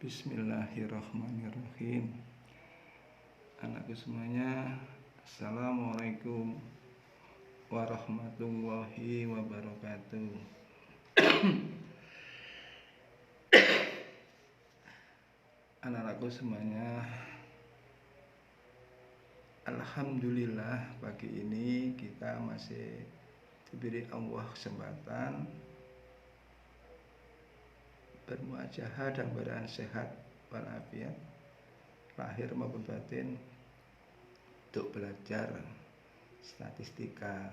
Bismillahirrahmanirrahim. Anakku semuanya, Assalamualaikum warahmatullahi wabarakatuh. Anak-anakku semuanya, alhamdulillah pagi ini kita masih diberi Allah kesempatan bermuajahah dan keadaan sehat walafiat lahir maupun batin untuk belajar statistika.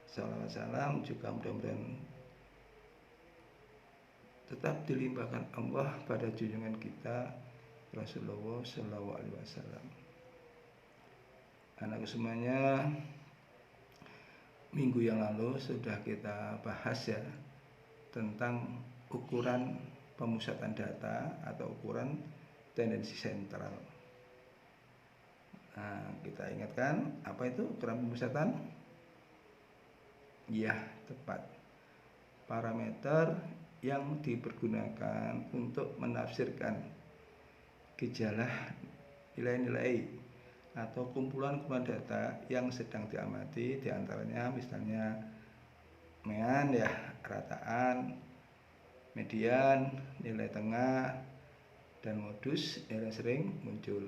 Salawat salam juga mudah-mudahan tetap dilimpahkan Allah pada junjungan kita Rasulullah Shallallahu Alaihi Wasallam. Anakku semuanya, minggu yang lalu sudah kita bahas ya tentang ukuran pemusatan data atau ukuran tendensi sentral. Nah, kita ingatkan apa itu ukuran pemusatan? Ya, tepat. Parameter yang dipergunakan untuk menafsirkan gejala nilai-nilai atau kumpulan-kumpulan data yang sedang diamati, diantaranya misalnya mean ya, rataan, median, nilai tengah, dan modus yang sering muncul.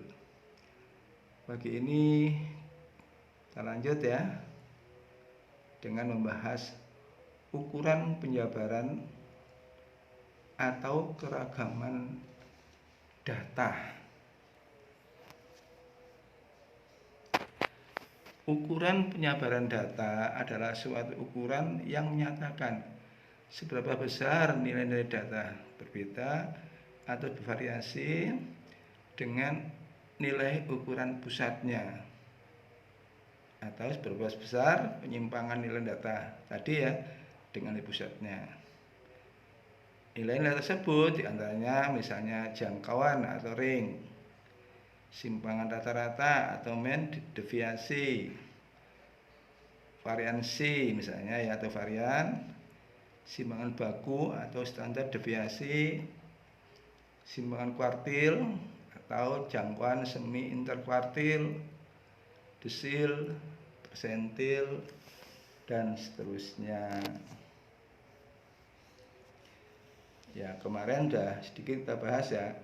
Pagi ini kita lanjut ya dengan membahas ukuran penjabaran atau keragaman data. Ukuran penyabaran data adalah suatu ukuran yang menyatakan seberapa besar nilai-nilai data berbeda atau bervariasi dengan nilai ukuran pusatnya, atau seberapa besar penyimpangan nilai data tadi ya dengan nilai pusatnya. Nilai-nilai tersebut diantaranya misalnya jangkauan atau ring, simpangan rata-rata atau mean deviasi, variansi misalnya ya atau varian, simpangan baku atau standar deviasi, simpangan kuartil atau jangkauan semi interkuartil, desil, persentil, dan seterusnya. Ya, kemarin sudah sedikit kita bahas ya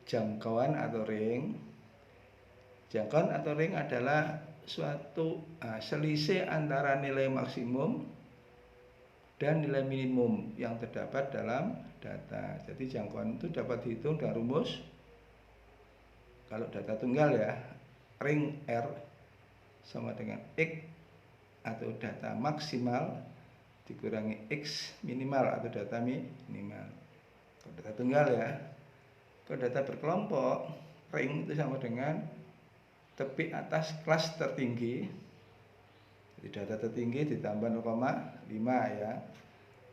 jangkauan atau ring. Jangkauan atau ring adalah suatu selisih antara nilai maksimum dan nilai minimum yang terdapat dalam data. Jadi jangkauan itu dapat dihitung dengan rumus kalau data tunggal ya, ring R sama dengan X atau data maksimal dikurangi X minimal atau data minimal. Kalau data tunggal ya. Kalau data berkelompok, ring itu sama dengan tepi atas kelas tertinggi. Jadi data tertinggi ditambah 0,5 ya,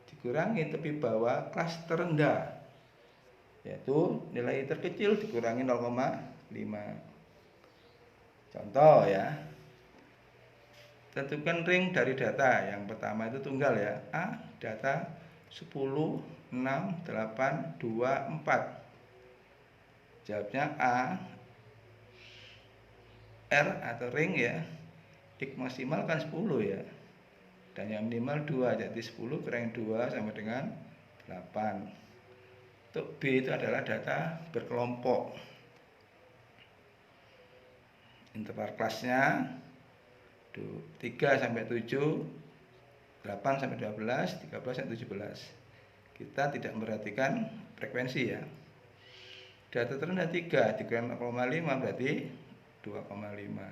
dikurangi tepi bawah kelas terendah, yaitu nilai terkecil dikurangi 0,5. Contoh ya, tentukan ring dari data. Yang pertama itu tunggal ya, A data 10, 6, 8, 2, 4. Jawabnya A. R atau ring ya, X maksimal kan 10 ya, dan yang minimal 2, jadi 10 kurangi 2 sama dengan 8. Untuk B itu adalah data berkelompok, interval kelasnya 3 sampai 7, 8 sampai 12, 13 sampai 17. Kita tidak memperhatikan frekuensi ya. Data terendah 3 dikurangi 0,5 berarti 2,5.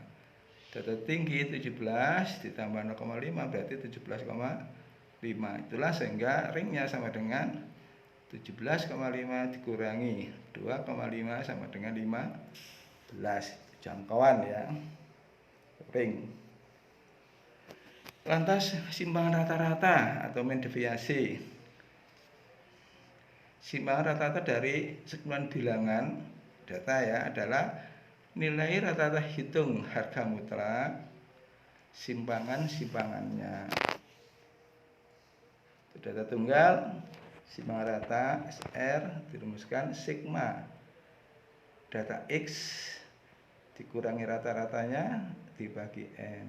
Data tinggi 17 ditambah 0,5 berarti 17,5. Itulah sehingga ringnya sama dengan 17,5 dikurangi 2,5 sama dengan 15. Jangkauan ya, ring. Lantas simpangan rata-rata atau mean deviasi. Simpangan rata-rata dari sekumpulan bilangan data ya adalah nilai rata-rata hitung harga mutlak simpangan-simpangannya. Data tunggal Simpangan rata SR dirumuskan sigma data X dikurangi rata-ratanya dibagi N.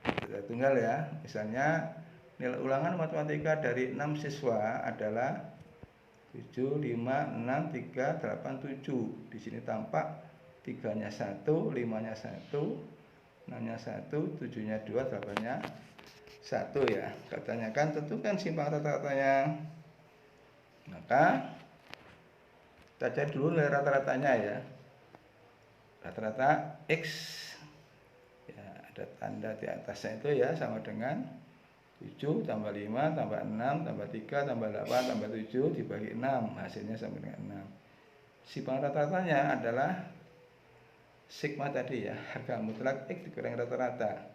Data tunggal ya. Misalnya nilai ulangan matematika dari 6 siswa adalah 7, 5, 6, 3, 8, 7. Di sini tampak 3-nya 1, 5-nya 1, 6-nya 1, 7-nya 2, 8-nya 1 ya. Katanya kan tentukan simpangan rata-ratanya. Maka kita cari dulu nilai rata-ratanya ya. Rata-rata X ya, ada tanda di atasnya itu ya, sama dengan 7 tambah 5 tambah 6 tambah 3 tambah 8 tambah 7 dibagi 6, hasilnya sama dengan 6. Simpangan rata-ratanya adalah sigma tadi ya, harga mutlak X dikurangi rata-rata.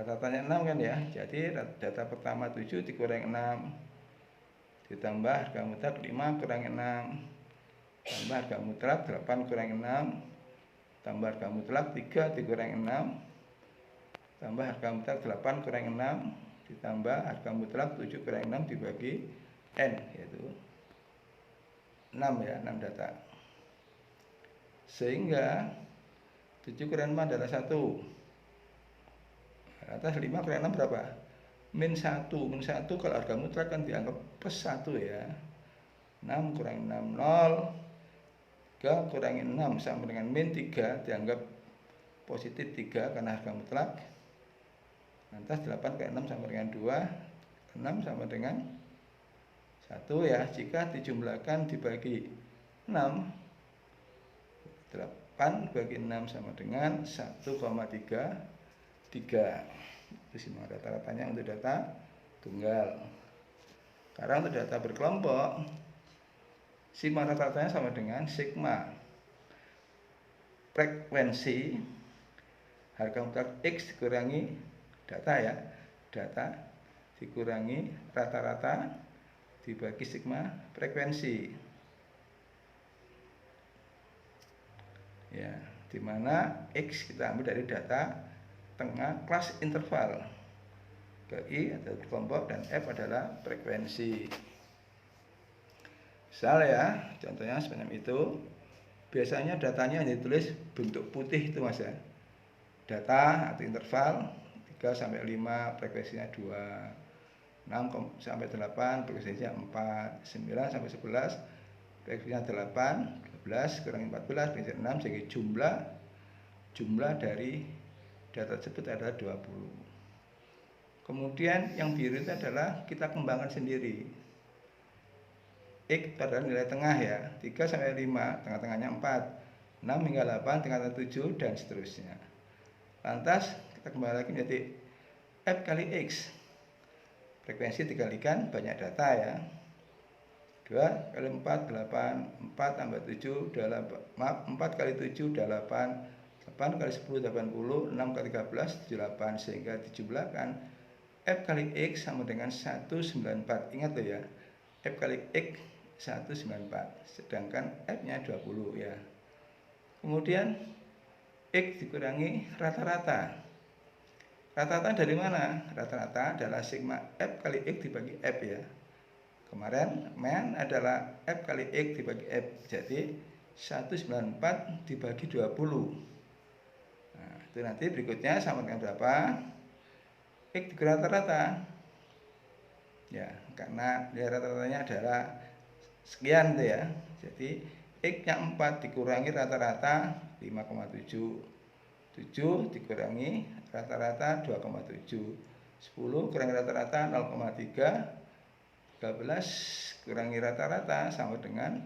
Rata-ratanya 6 kan ya, jadi data pertama 7 dikurangi 6 ditambah harga mutlak 5 kurangi 6 tambah harga mutlak 8 kurangi 6 tambah harga mutlak 3 dikurangi 6 tambah harga mutlak 8 kurangi 6 ditambah harga mutlak 7 kurangi 6 dibagi N, yaitu 6 ya, 6 data. Sehingga 7 kurangi 6 adalah 1. Atas 5 kurangi 6 berapa? Min 1. Min 1 kalau harga mutlak kan dianggap plus 1 ya. 6 kurangi 6 0. 3 kurangi 6 sama dengan min 3, dianggap positif 3 karena harga mutlak. Lantas 8 kurangi 6 sama dengan 2. 6 sama dengan 1 ya. Jika dijumlahkan dibagi 6, 8 bagi 6 sama dengan 1,33. Itu simpangan rata-ratanya untuk data tunggal. Sekarang untuk data berkelompok, simpangan rata-ratanya sama dengan sigma frekuensi harga mutlak X dikurangi data ya, data dikurangi rata-rata dibagi sigma frekuensi ya, dimana X kita ambil dari data tengah kelas interval, I adalah kelompok dan F adalah frekuensi. Misal ya, contohnya semacam itu. Biasanya datanya hanya ditulis bentuk putih itu Mas ya. Data atau interval 3 sampai 5 frekuensinya 2, 6 sampai 8 frekuensinya 4, 9 sampai 11 frekuensinya 8, 12 kurangi 14 frekuensinya 6, sehingga jumlah dari data tersebut adalah 20. Kemudian yang biru itu adalah kita kembangkan sendiri. X adalah nilai tengah ya, 3 sampai 5, tengah-tengahnya 4, 6 hingga 8, tengah-tengah 7, dan seterusnya. Lantas kita kembali lagi menjadi F kali X. Frekuensi dikalikan banyak data ya. 2 kali 4, 8, 4 tambah 7, 4 kali 7, 8, 8 kali 10, 80, 6 kali 13, 78, sehingga dijumlahkan F kali X sama dengan 194. Ingat loh ya, F kali X 194, sedangkan F-nya 20 ya. Kemudian X dikurangi rata-rata. Rata-rata dari mana? Rata-rata adalah sigma F kali X dibagi F ya. Kemarin men adalah F kali X dibagi F, jadi 194 dibagi 20. Nah, itu nanti berikutnya sama dengan berapa? X dikurangi rata-rata ya, karena nilai rata-ratanya adalah sekian tuh ya. Jadi X-nya 4 dikurangi rata-rata 5,7, 7 dikurangi rata-rata 2,7, 10 kurangi rata-rata 0,3, 13 kurangi rata-rata sama dengan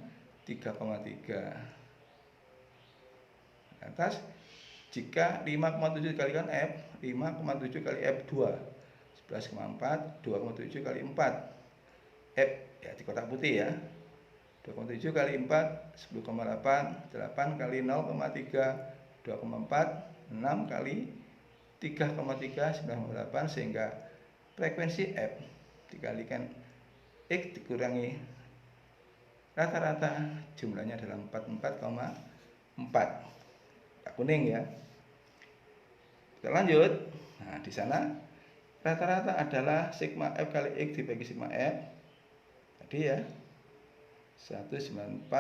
3,3. Atas jika 5,7 dikalikan F, 5,7 kali F 2, 11,4, 2,7 kali 4 F ya, di kotak putih ya. 2,7 kali 4 10,8, 8 kali 0,3 2,4, 6 kali 3,3 9,8, sehingga frekuensi F dikalikan X dikurangi rata-rata jumlahnya adalah 44,4. Kuning ya. Kita lanjut. Nah, di sana rata-rata adalah sigma F kali X dibagi sigma F. Tadi ya, 194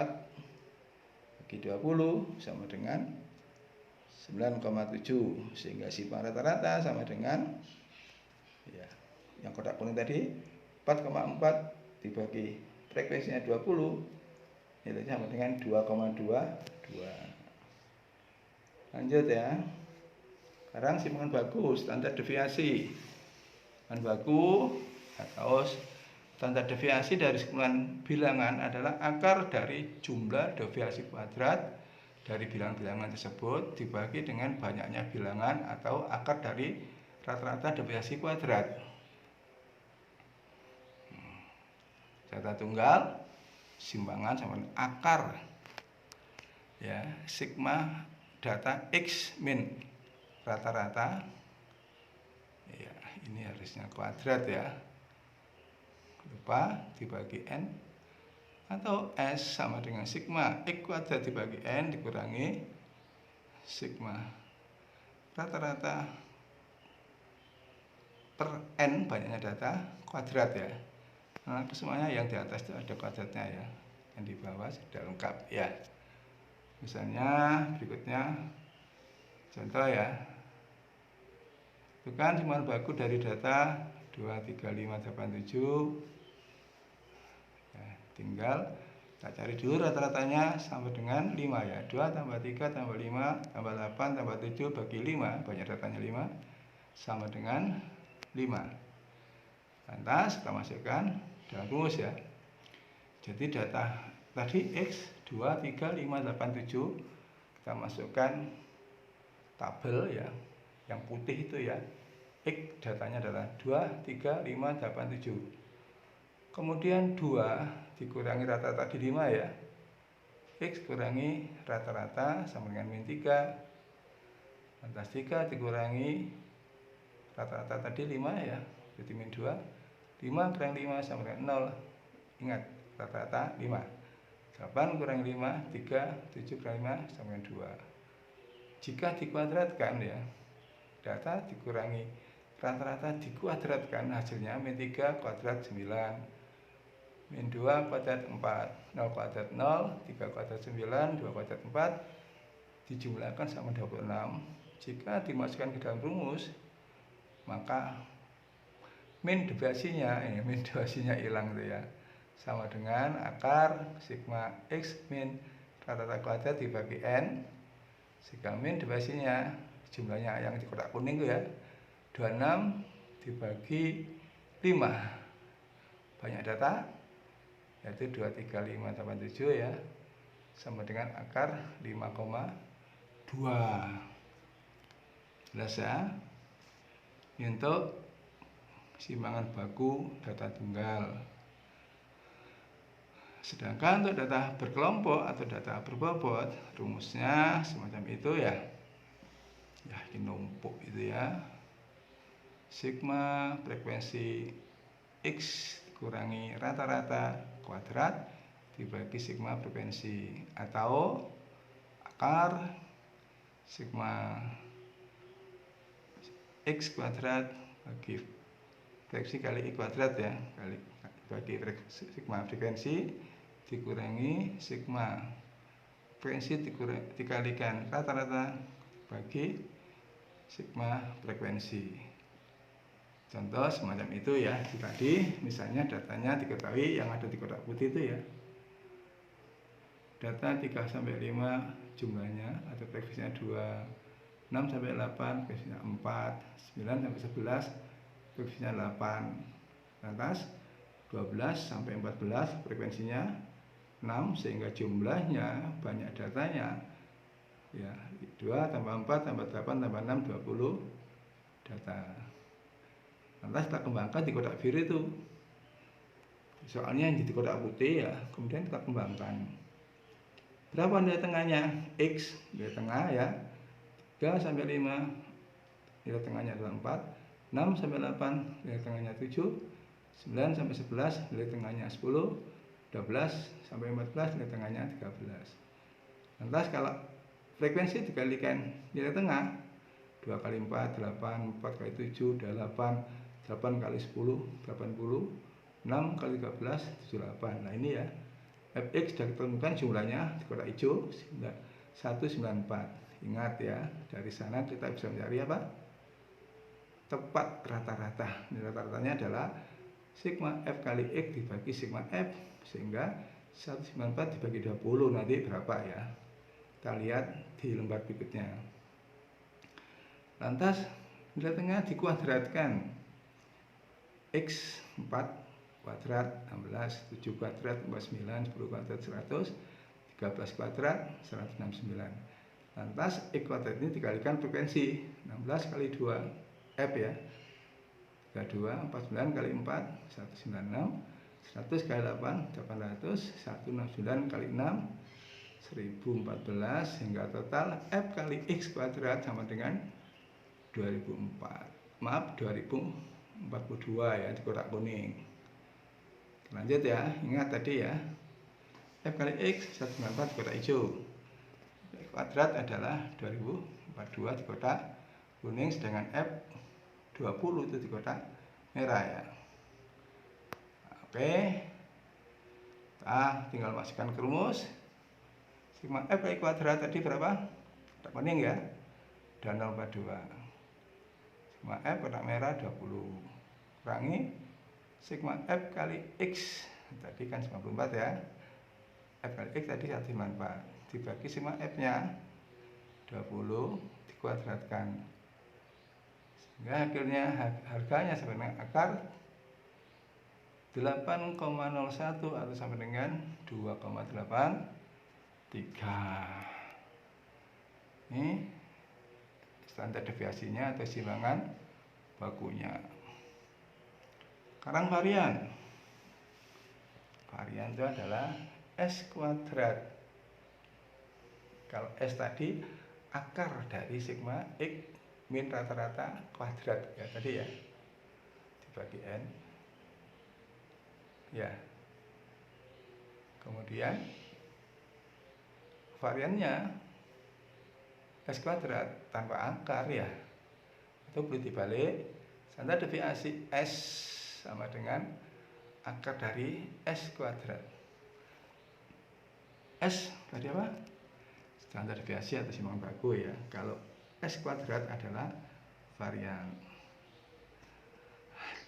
bagi 20 sama dengan 9,7, sehingga sigma rata-rata sama dengan ya, yang kotak kuning tadi 4,4 dibagi frekuensinya 20 itu sama dengan 2,22. Lanjut ya. Sekarang simpanan baku standar deviasi. Simpanan baku atau standar deviasi dari simpanan bilangan adalah akar dari jumlah deviasi kuadrat dari bilangan-bilangan tersebut dibagi dengan banyaknya bilangan atau akar dari rata-rata deviasi kuadrat. Data tunggal simpangan sama akar ya, sigma data X min rata-rata ya, ini harusnya kuadrat ya, lupa, dibagi N atau S sama dengan sigma X kuadrat dibagi N dikurangi sigma rata-rata per N banyaknya data kuadrat ya. Nah, semuanya yang di atas itu ada kuadratnya ya, yang di bawah sudah lengkap ya. Misalnya berikutnya contoh ya, itu kan simpanan baku dari data 23587 ya, tinggal kita cari dulu rata-ratanya sama dengan 5 ya. 2 tambah 3 tambah 5 tambah 8 tambah 7 bagi 5, banyak datanya 5 sama dengan 5. Lantas kita masukkan dalam rumus ya. Jadi data tadi X 2, 3, 5, 8, 7 kita masukkan tabel ya, yang putih itu ya. X datanya adalah 2, 3, 5, 8, 7. Kemudian 2 dikurangi rata-rata di 5 ya. X kurangi rata-rata sama dengan min 3. Lantas 3 dikurangi rata-rata tadi 5 ya, jadi min 2. 5 kurangi 5 sama dengan 0. Ingat, rata-rata 5. 8 kurangi 5, 3. 7 kurangi 5 sama dengan 2. Jika dikuadratkan ya, data dikurangi rata-rata dikuadratkan, hasilnya min 3 kuadrat 9. Min 2 kuadrat 4. 0 kuadrat 0, 3 kuadrat 9, 2 kuadrat 4. Dijumlahkan sama 26. Jika dimasukkan ke dalam rumus, maka min deviasinya hilang tuh ya, sama dengan akar sigma X min rata-rata kuadrat dibagi N, sehingga min deviasinya jumlahnya yang di kotak kuning tuh ya, 26 dibagi 5, banyak data yaitu 2, 3, 5, 8, 7 ya, sama dengan akar 5,2. Jelas ya. Ini untuk simpangan baku data tunggal. Sedangkan untuk data berkelompok atau data berbobot, rumusnya semacam itu ya. Ya, ini numpuk itu ya. Sigma frekuensi X kurangi rata-rata kuadrat dibagi sigma frekuensi, atau akar sigma X kuadrat bagi frekuensi kali I kuadrat ya, kali bagi sigma frekuensi dikurangi sigma frekuensi dikalikan rata-rata bagi sigma frekuensi. Contoh semacam itu ya. Tadi misalnya datanya diketahui yang ada di kotak putih itu ya, data 3 sampai 5 jumlahnya atau frekuensinya 2, 6 sampai 8 frekuensinya 4, 9 sampai 11 frekuensinya 8. Lantas 12 sampai 14 frekuensinya 6, sehingga jumlahnya banyak datanya ya, 2 tambah 4 tambah 8 tambah 6 20 data. Lantas kita kembangkan di kotak biru itu, soalnya yang di kotak putih ya, kemudian kita kembangkan. Berapa nilai tengahnya? X nilai tengah ya, 3 sampai 5 nilai tengahnya adalah 4, 6 sampai 8 nilai tengahnya 7, 9 sampai 11 nilai tengahnya 10, 12 sampai 14 nilai tengahnya 13. Lantas kalau frekuensi dikalikan nilai tengah, 2 kali 4 8, 4 kali 7 8, 8 kali 10 80, 6 kali 13 78. Nah ini ya, fx sudah ditemukan jumlahnya di kotak hijau 194. Ingat ya, dari sana kita bisa mencari apa? Tepat rata-rata. Ini rata-ratanya adalah sigma f kali x dibagi sigma f, sehingga 194 dibagi 20 nanti berapa ya? Kita lihat di lembar berikutnya. Lantas nilai tengah dikuadratkan. X 4 kuadrat 16, 7 kuadrat 49, 10 kuadrat 100, 13 kuadrat 169. Lantas X kuadrat ini dikalikan frekuensi 16 kali 2 F ya, 32, 49 kali 4 196, 100 kali 8 800, 169 kali 6 1014, hingga total F kali X kuadrat sama dengan 2004. Maaf, 2042 ya, di kotak kuning. Lanjut ya, ingat tadi ya, F kali X 194 di kotak hijau, X kuadrat adalah 2042 di kotak kuning, sedangkan F 20 itu di kotak merah ya. Oke, kita tinggal masukkan ke rumus. Sigma F kali kuadrat tadi berapa? Kotak kuning ya, dan 042. Sigma F kotak merah 20 kurangi sigma F kali X tadi kan 94 ya, F kali X tadi 194 dibagi sigma F nya 20 dikuadratkan, sehingga akhirnya harganya sama dengan akar 8,01 atau sama dengan 2,83. Ini standar deviasinya atau silangan bakunya. Sekarang varian itu adalah S kuadrat. Kalau S tadi akar dari sigma X min rata-rata kuadrat ya tadi ya, dibagi N ya. Kemudian variannya S kuadrat tanpa akar ya, atau boleh dibalik, standar deviasi S sama dengan akar dari S kuadrat. S tadi apa? Standar deviasi atau simbang baku ya. Kalau S kuadrat adalah varian.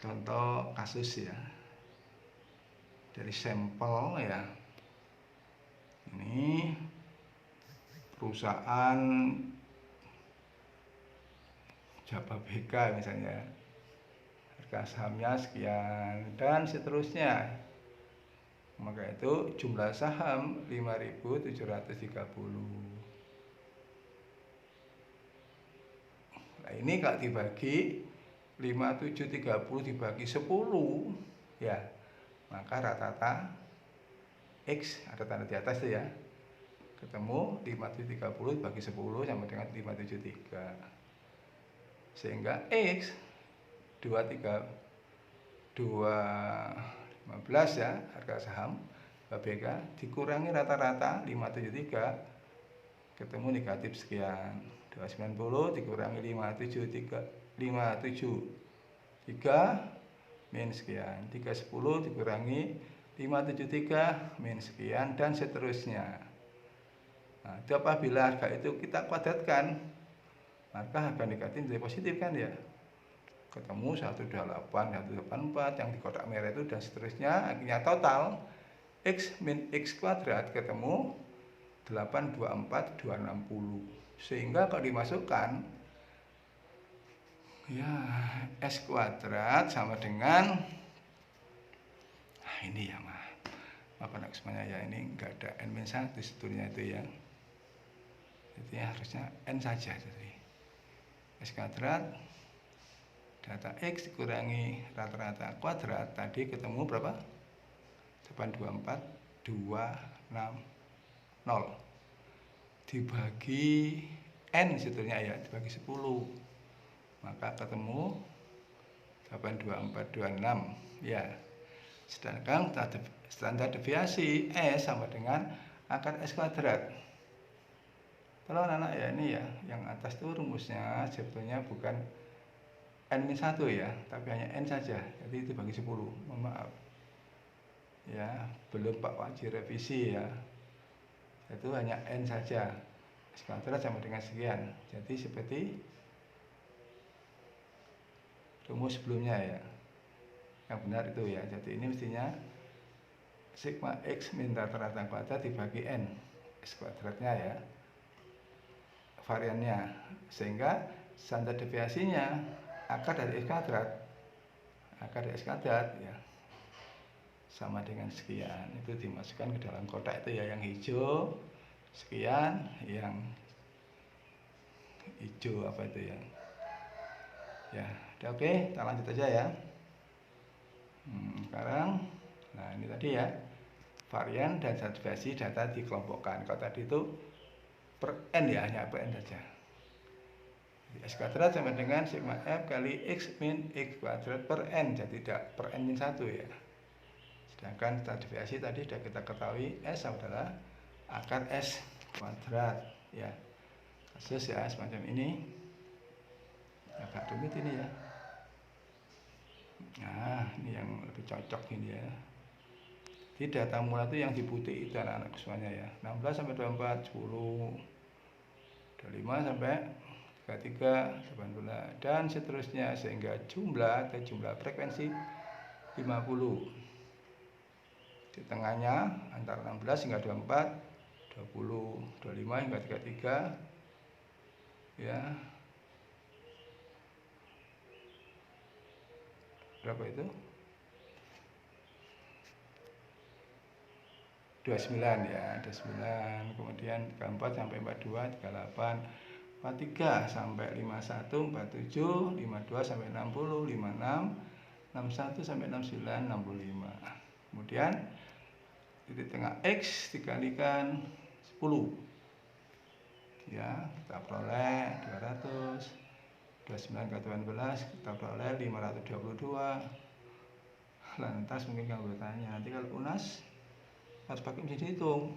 Contoh kasus ya, dari sampel ya, ini perusahaan Jababeka misalnya, harga sahamnya sekian dan seterusnya, maka itu jumlah saham 5.730. Nah ini kalau dibagi 5.730 dibagi 10 ya, maka rata-rata X ada tanda di atas itu ya, ketemu 5.730 bagi 10 sama dengan 573, sehingga X 215 ya, harga saham KBK dikurangi rata-rata 573 ketemu negatif sekian. 290 dikurangi 573 min sekian. 310 dikurangi 573 min sekian, dan seterusnya. Nah, itu apabila harga itu kita kuadratkan, maka harga negatif jadi positif kan ya, ketemu 128, 184 yang di kotak merah itu, dan seterusnya. Akhirnya total X min X kuadrat ketemu 824 260, sehingga kalau dimasukkan ya S kuadrat sama dengan, nah ini ya apa nak semuanya ya, ini enggak ada N-1 sebetulnya itu ya, jadi harusnya N saja. Jadi S kuadrat data X dikurangi rata-rata kuadrat tadi ketemu berapa? 824 260 dibagi N sebetulnya ya, dibagi 10, maka ketemu 82426 ya. Sedangkan standar deviasi S sama dengan akar S kuadrat. Kalau anak-anak ya, ini ya yang atas itu rumusnya sebetulnya bukan N-1 ya, tapi hanya N saja, jadi itu bagi 10, mohon maaf ya, belum Pak wajib revisi ya, itu hanya N saja, X kuadrat sama dengan sekian. Jadi seperti rumus sebelumnya ya, yang benar itu ya. Jadi ini mestinya sigma X min rata-rata kuadrat dibagi N X kuadratnya ya, variannya, sehingga standar deviasinya akar dari X kuadrat ya sama dengan sekian. Itu dimasukkan ke dalam kotak itu ya, yang hijau sekian, yang hijau apa itu ya udah. Oke, kita lanjut aja ya. Sekarang nah ini tadi ya, varian dan standar deviasi data dikelompokkan. Kalau tadi itu per N ya, hanya per N saja. X kuadrat sama dengan sigma F kali X min X kuadrat per N, jadi tidak per N min 1 ya. Sedangkan standar deviasi tadi sudah kita ketahui S adalah akar S kuadrat ya. Kasus ya semacam ini, agak rumit ini ya. Nah ini yang lebih cocok ini ya. Jadi data mula itu yang di putih itu anak-anak semuanya ya, 16 sampai 24, 10, 25 sampai 33, 18 dan seterusnya, sehingga jumlah frekuensi 50. Di tengahnya antara 16 hingga 24, 20, 25 hingga 33 ya. Berapa itu? 29 ya, 29, kemudian 34 sampai 42, 38, 43 sampai 51, 47, 52 sampai 60, 56, 61 sampai 69, 65. Kemudian titik tengah X dikalikan 10 ya, kita peroleh 200. 29 ke 18 kita peroleh 522. Lantas mungkin kamu bertanya, nanti kalau UNAS harus pakai mesin hitung.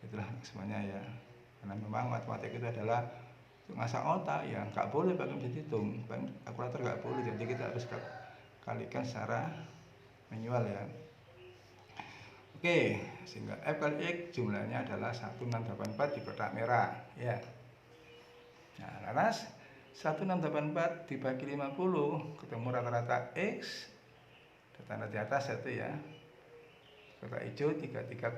Itulah semuanya ya, karena memang matematika itu adalah ngasah otak ya, nggak boleh pakai mesin hitung, kalkulator nggak boleh, jadi kita harus kalikan secara manual ya. Oke, sehingga F kali X jumlahnya adalah 1684 di kotak merah ya. Nah, laras 1684 dibagi 50 ketemu rata-rata X, tanda di atas itu ya, kotak hijau 33,68.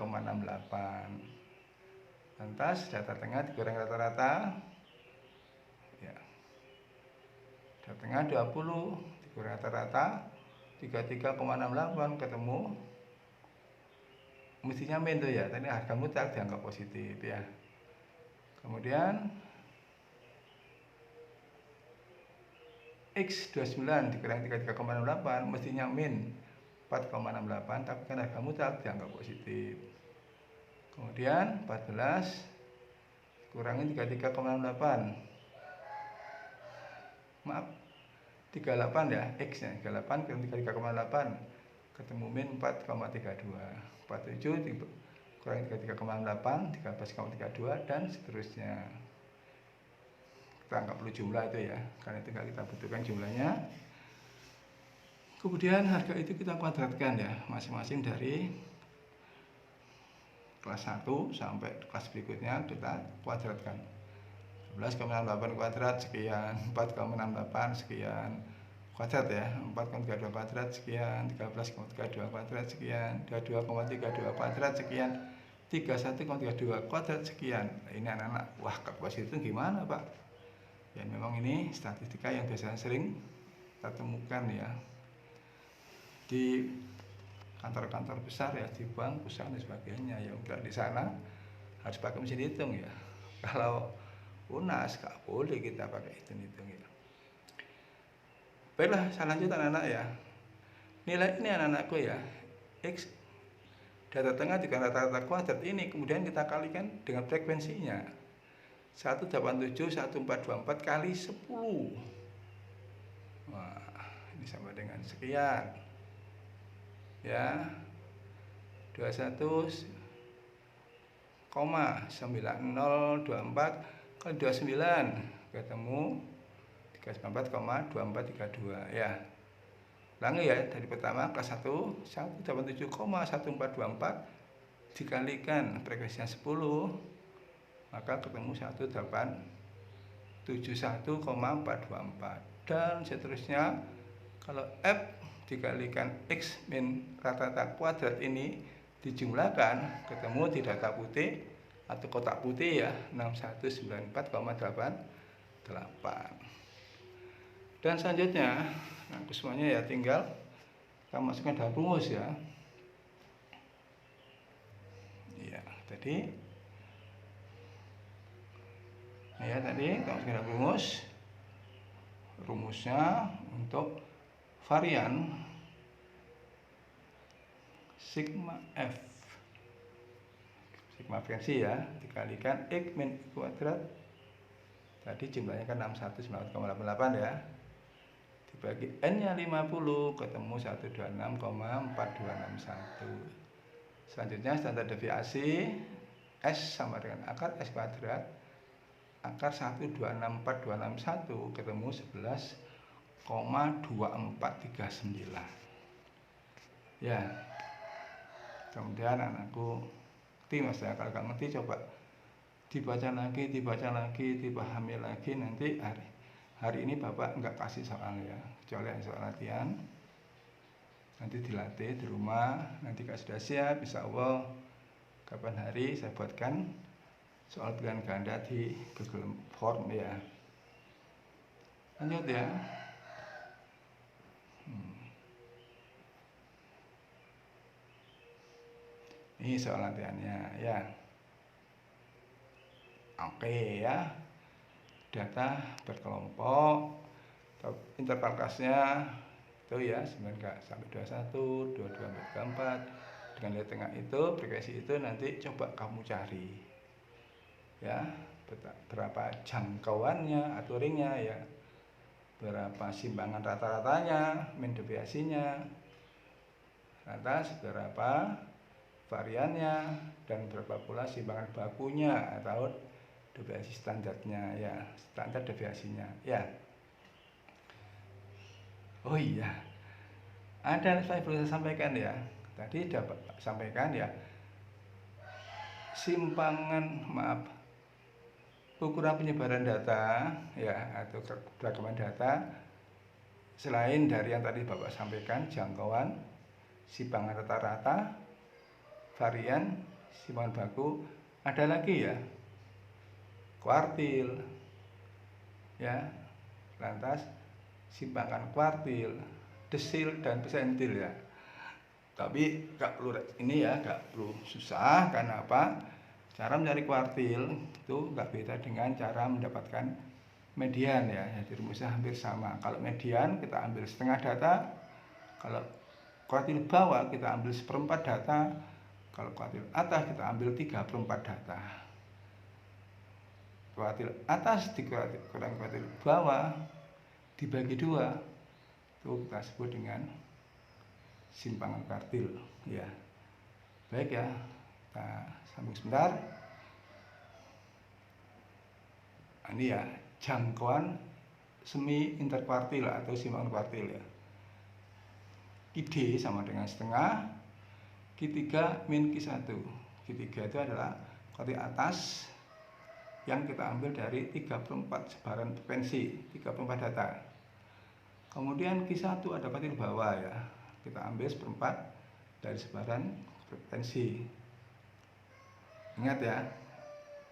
Lantas data tengah dikurang rata-rata ya, data tengah 20 dikurang rata-rata 33,68 ketemu, mestinya min tuh ya, tadi harga mutlak dianggap positif ya. Kemudian X 29 dikurang 33,68 mestinya min 4,68, tapi kan harga mutlak dianggap positif. Kemudian 14 kurangi 33,68, maaf 38 ya, X nya 38 kurangi 33,8 ketemu min 4,32. 47 kurangi 33,8 13,32 dan seterusnya. Kita nggak perlu jumlah itu ya, karena itu nggak kita butuhkan jumlahnya. Kemudian harga itu kita kuadratkan ya, masing-masing dari kelas 1 sampai kelas berikutnya kita kuadratkan. 11,68 kuadrat sekian, 4,68 sekian kuadrat ya, 4,32 kuadrat sekian, 13,32 kuadrat sekian, 22,32 kuadrat sekian, 31,32 kuadrat sekian. Nah, ini anak-anak, wah kalkulasi itu gimana Pak? Ya memang ini statistika yang biasanya sering kita temukan ya di kantor-kantor besar ya, di bank, perusahaan dan sebagainya. Ya udah di sana harus pakai mesin hitung ya. Kalau UNAS nggak boleh kita pakai hitung-hitung ya. Baiklah, saya lanjut anak-anak ya. Nilai ini anak-anakku ya, X data tengah dengan rata-rata kuadrat ini kemudian kita kalikan dengan frekuensinya 187 1424 kali 10. Wah, ini sama dengan sekian ya, 21,9024 kali 29 ketemu 394,2432 ya. Ulangi ya, dari pertama kelas 1 187,1424 dikalikan frekuensinya 10 maka ketemu 1871,424 dan seterusnya. Kalau F dikalikan X min rata-rata kuadrat ini dijumlahkan ketemu di data putih atau kotak putih ya 6194,88. Dan selanjutnya semuanya ya tinggal kita masukkan dalam rumus ya. Ya, tadi kita masukkan dalam rumus. Rumusnya untuk varian sigma F, sigma frekuensi ya, dikalikan X min kuadrat. Tadi jumlahnya kan 6198,88 ya. Dibagi N-nya 50 ketemu 126,4261. Selanjutnya standar deviasi S sama dengan akar S kuadrat. Akar 1264261 ketemu 11,2439. Ya. Kemudian anakku ngerti mas ya, kalau nggak ngerti coba dibaca lagi, dipahami lagi. Nanti hari ini Bapak nggak kasih soal ya, kecuali soal latihan. Nanti dilatih di rumah. Nanti kalau sudah siap, insya Allah kapan hari saya buatkan soal pilihan ganda di Google Form ya. Lanjut ya. Ini soal latihannya ya. Oke ya. Data berkelompok, interval kelasnya itu ya 9 sampai 21, 22 sampai 24. Dengan nilai tengah itu, frekuensi itu nanti coba kamu cari ya, berapa jangkauannya atau ringnya ya, berapa simpangan rata-ratanya, min deviasinya, lantas berapa variannya, dan berapa pula simpangan bakunya atau deviasi standarnya ya, standar deviasinya ya. Oh iya, ada saya perlu sampaikan ya, tadi dapat sampaikan ya, ukuran penyebaran data ya atau keragaman data selain dari yang tadi Bapak sampaikan, jangkauan, simpangan rata-rata, varian, simpangan baku, ada lagi ya, kuartil ya, lantas simpangan kuartil, desil dan persentil ya. Tapi nggak perlu ini ya, nggak perlu susah. Karena apa? Cara mencari kuartil itu nggak beda dengan cara mendapatkan median ya. Jadi rumusnya hampir sama. Kalau median kita ambil setengah data, kalau kuartil bawah kita ambil 1/4 data, kalau kuartil atas kita ambil 3/4 data. Kuartil atas dikurang kuartil bawah dibagi 2 itu kita sebut dengan simpangan kuartil ya. Baik ya, kita sambung sebentar. Ini ya jangkauan semi interkuartil atau simpangan kuartil ya. Q3 sama dengan setengah, Q3 min Q1. Q3 itu adalah kuartil atas yang kita ambil dari 3/4 sebaran frekuensi, 3/4 data. Kemudian Q1 ada kuartil bawah ya, kita ambil 1/4 dari sebaran frekuensi. Ingat ya,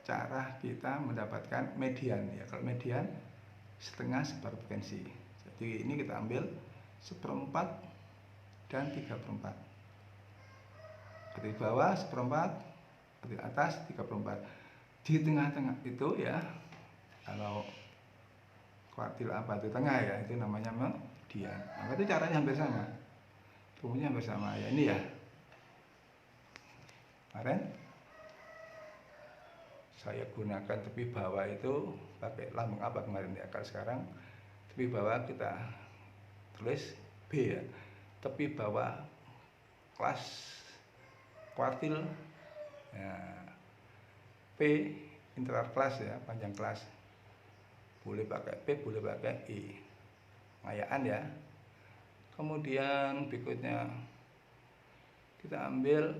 cara kita mendapatkan median ya. Kalau median setengah sebaran frekuensi. Jadi ini kita ambil 1/4 dan 3/4. Kuartil bawah 1/4, kuartil atas 3/4. Di tengah-tengah itu ya, kalau kuartil apa itu tengah ya, itu namanya median. Maka itu caranya hampir sama, rumusnya hampir sama ya. Ini ya, kemarin saya gunakan tepi bawah itu pakai lambang apa kemarin ya. Kalau sekarang tepi bawah kita tulis B ya, tepi bawah kelas kuartil ya, P interval kelas ya, panjang kelas. boleh pakai P, boleh pakai I, ngayaan ya. Kemudian berikutnya kita ambil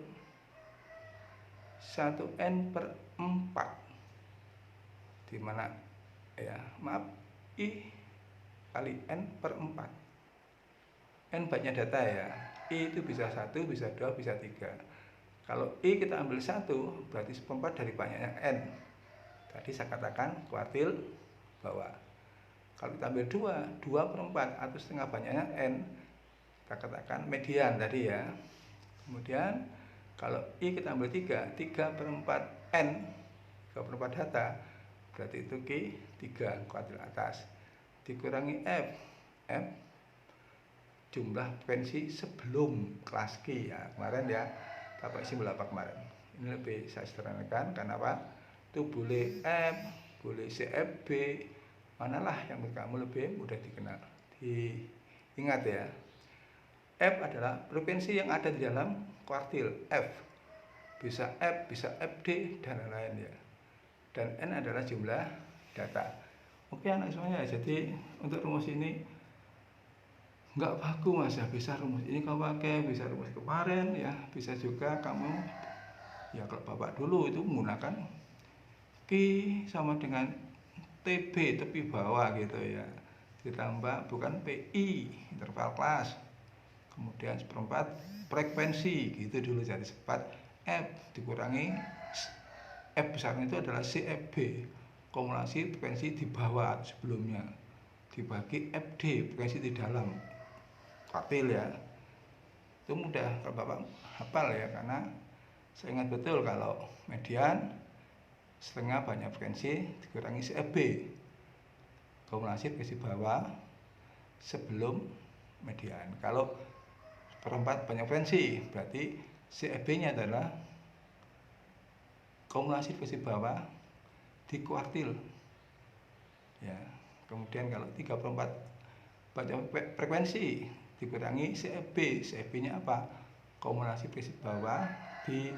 1n/4, di mana ya, maaf, I kali n/4. N banyak data ya, I itu bisa 1, bisa 2, bisa 3. Kalau I kita ambil 1, berarti seperempat dari banyaknya N. Tadi saya katakan kuartil bawah. Kalau kita ambil 2/4 atau setengah banyaknya N, kita katakan median tadi ya. Kemudian kalau I kita ambil 3/4 N, 3/4 data, berarti itu Q3, kuartil atas, dikurangi F jumlah frekuensi sebelum kelas Q ya. Kemarin ya, kita pakai simbol apa kemarin? Ini lebih saya sederhanakan, karena apa? Itu boleh F, boleh CFB, manalah yang menurut kamu lebih mudah dikenal. Diingat ya, F adalah frekuensi yang ada di dalam kuartil F, bisa F, bisa FD, dan lain-lain ya. Dan N adalah jumlah data. Oke anak semuanya, jadi untuk rumus ini nggak baku mas ya, bisa rumus ini kamu pakai, bisa rumus kemarin ya, bisa juga kamu ya, kalau bapak dulu itu menggunakan Q sama dengan TB, tepi bawah gitu ya, ditambah bukan PI, interval kelas, kemudian seperempat frekuensi gitu dulu, jadi seperempat F dikurangi F besarnya itu adalah CFB, kumulasi frekuensi di bawah sebelumnya, dibagi FD, frekuensi di dalam kuartil ya. Itu mudah kalau bapak hafal ya, karena saya ingat betul kalau median setengah banyak frekuensi dikurangi CFB, kumulasi frekuensi bawah sebelum median. Kalau seperempat banyak frekuensi, berarti CFB-nya adalah kumulasi frekuensi bawah di kuartil ya. Kemudian kalau 3/4 banyak frekuensi dikurangi CFB, CFB-nya apa? Kumulasi frekuensi bawah di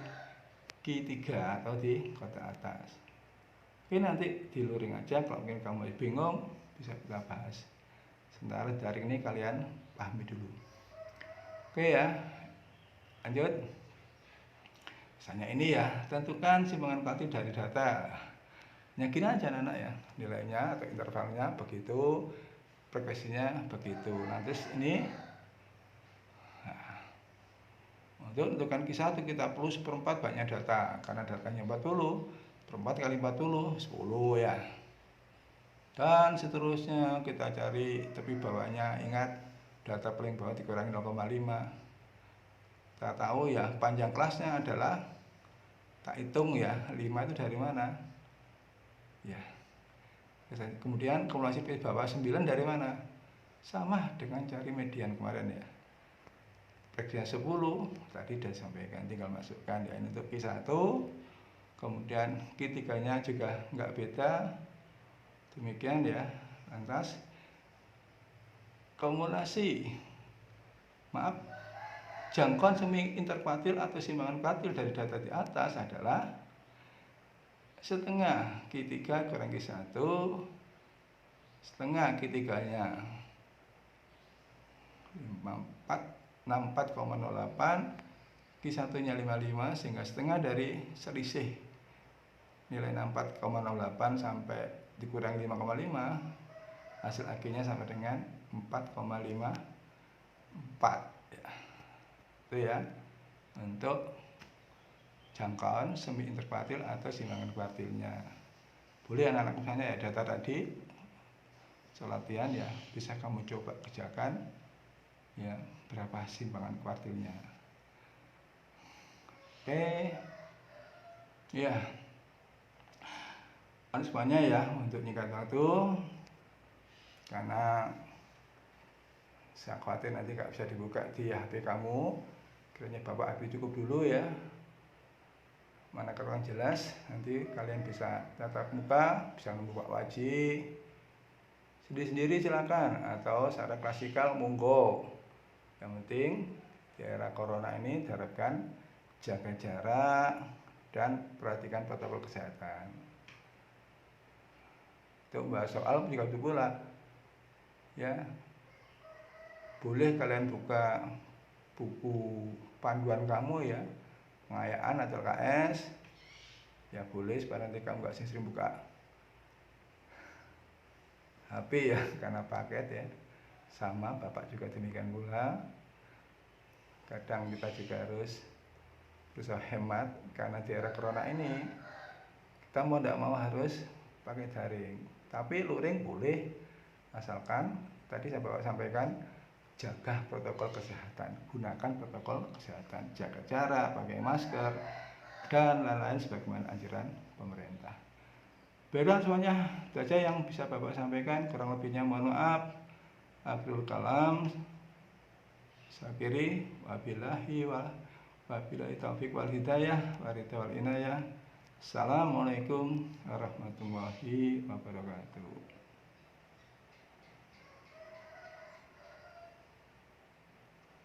Q3 atau di kotak atas. Oke, nanti di luring aja, kalau mungkin kamu bingung bisa kita bahas. Sementara dari ini kalian pahami dulu. Oke ya, lanjut. Misalnya ini ya, tentukan simpangan kuartil dari data. Ya gini aja anak ya, nilainya atau intervalnya begitu, frekuensinya begitu. Nah terus ini, untuk tentukan Q1 kita perlu seperempat banyak data, karena datanya 40, seperempat kali 40, 10 ya. Dan seterusnya kita cari tepi bawahnya, ingat data paling bawah dikurangi 0,5. Kita tahu ya panjang kelasnya adalah, tak hitung ya, 5 itu dari mana ya. Kemudian kumulasi di bawah 9 dari mana? Sama dengan cari median kemarin ya. Frekuensinya 10 tadi sudah sampaikan, tinggal masukkan ya, ini untuk Q1. Kemudian Q3 nya juga nggak beda, demikian ya. Lantas kumulasi, maaf, jangkauan semi interkuartil atau simpangan kuartil dari data di atas adalah setengah Q3 kurang Q1, setengah Q3 nya 64,08, Q1 nya 55, sehingga setengah dari selisih nilai 64,08 sampai dikurangi 5,5, hasil akhirnya sama dengan 4,54 ya. Itu ya untuk jangkauan semi interkuartil atau simpangan kuartilnya. Boleh anak-anak misalnya ya, data tadi latihan ya, bisa kamu coba kerjakan ya, berapa simpangan kuartilnya. Oke ya, semuanya ya, untuk nyingkat waktu, karena saya khawatir nanti nggak bisa dibuka di HP kamu, kiranya bapak habis cukup dulu ya. Mana kurang jelas, nanti kalian bisa tatap muka, bisa membuka wajib sendiri-sendiri silakan, atau secara klasikal monggo. Yang penting di era corona ini diharapkan jaga jarak dan perhatikan protokol kesehatan. Itu untuk membahas soal penyebab bola. Ya, boleh kalian buka buku panduan kamu ya, pengayaan atau LKS. Ya boleh, supaya nanti kamu nggak sering buka HP ya, karena paket ya. Sama Bapak juga demikian pula. Kadang kita juga harus berusaha hemat, karena di era corona ini kita mau tidak mau harus pakai daring. Tapi luring boleh, asalkan tadi saya sampaikan jaga protokol kesehatan, gunakan protokol kesehatan, jaga jarak, pakai masker, dan lain-lain sebagaimana anjuran pemerintah. Baiklah semuanya, itu saja yang bisa Bapak sampaikan. Kurang lebihnya mohon maaf. Akhirul kalam. Sakiri wabillahi taufiq wal hidayah wal inayah. Assalamualaikum warahmatullahi wabarakatuh.